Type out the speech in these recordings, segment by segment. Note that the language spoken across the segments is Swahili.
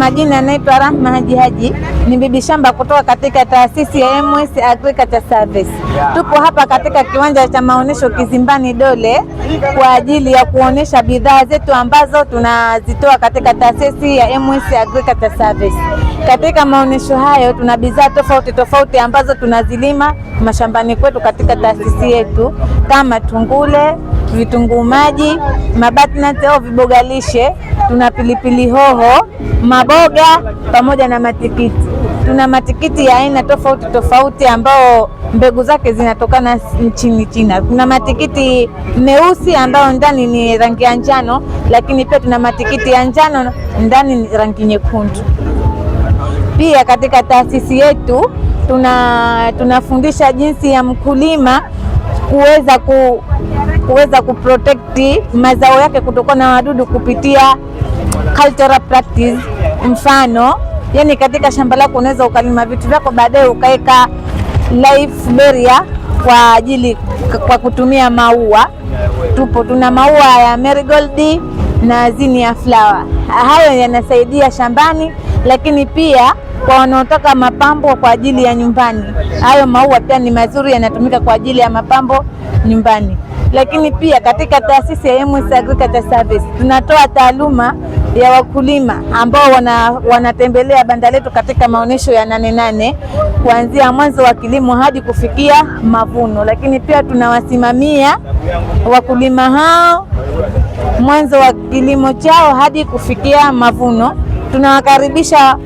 majina anaitwa Rahma Haji Haji, ni bibi shamba kutoka katika taasisi ya MS Agriculture Service. Tupo hapa katika kiwanja cha maonyesho Kizimbani Dole kwa ajili ya kuonesha bidhaa zetu ambazo tunazitoa katika taasisi ya MS Agriculture Service. Katika maonyesho hayo tuna bidhaa tofauti tofauti ambazo tunazilima mashambani kwetu katika taasisi yetu kama tungule, vitunguu maji, mabatnati au viboga lishe, tuna pilipili hoho, maboga pamoja na matikiti. Tuna matikiti ya aina tofauti tofauti ambao mbegu zake zinatokana nchini China. Tuna matikiti meusi ambayo ndani ni rangi ya njano, lakini pia tuna matikiti ya njano ndani ni rangi nyekundu. Pia katika taasisi yetu tunafundisha jinsi ya mkulima kuweza kuprotect mazao yake kutokana na wadudu kupitia cultural practice. Mfano, yani katika shamba lako unaweza ukalima vitu vyako baadaye ukaweka life barrier kwa kutumia maua. Tuna maua ya marigold na zinnia flower. Hayo yanasaidia shambani, lakini pia kwa wanaotaka mapambo kwa ajili ya nyumbani, hayo maua pia ni mazuri, yanatumika kwa ajili ya mapambo nyumbani. Lakini pia katika taasisi ya MS Agriculture Service tunatoa taaluma ya wakulima ambao wanatembelea banda letu katika maonyesho ya 8 kuanzia mwanzo wa kilimo hadi kufikia mavuno. Lakini pia tunawasimamia wakulima hao mwanzo wa kilimo chao hadi kufikia mavuno. Tunawakaribisha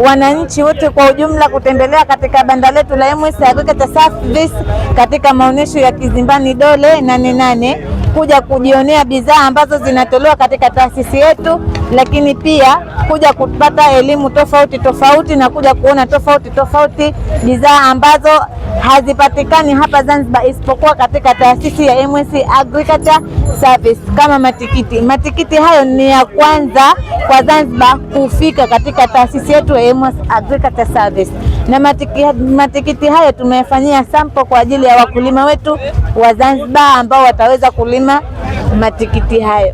wananchi wote kwa ujumla kutembelea katika banda letu la MS Agriculture Service katika maonyesho ya Kizimbani Dole 8 kuja kujionea bidhaa ambazo zinatolewa katika taasisi yetu, lakini pia kuja kupata elimu tofauti tofauti na kuja kuona tofauti tofauti bidhaa ambazo hazipatikani hapa Zanzibar isipokuwa katika taasisi ya MS Agriculture Service. Kama matikiti hayo ni ya kwanza kwa Zanzibar kufika katika taasisi yetu ya MS Agriculture Service, na matikiti hayo tumefanyia sample kwa ajili ya wakulima wetu wa Zanzibar ambao wataweza kulima matikiti hayo.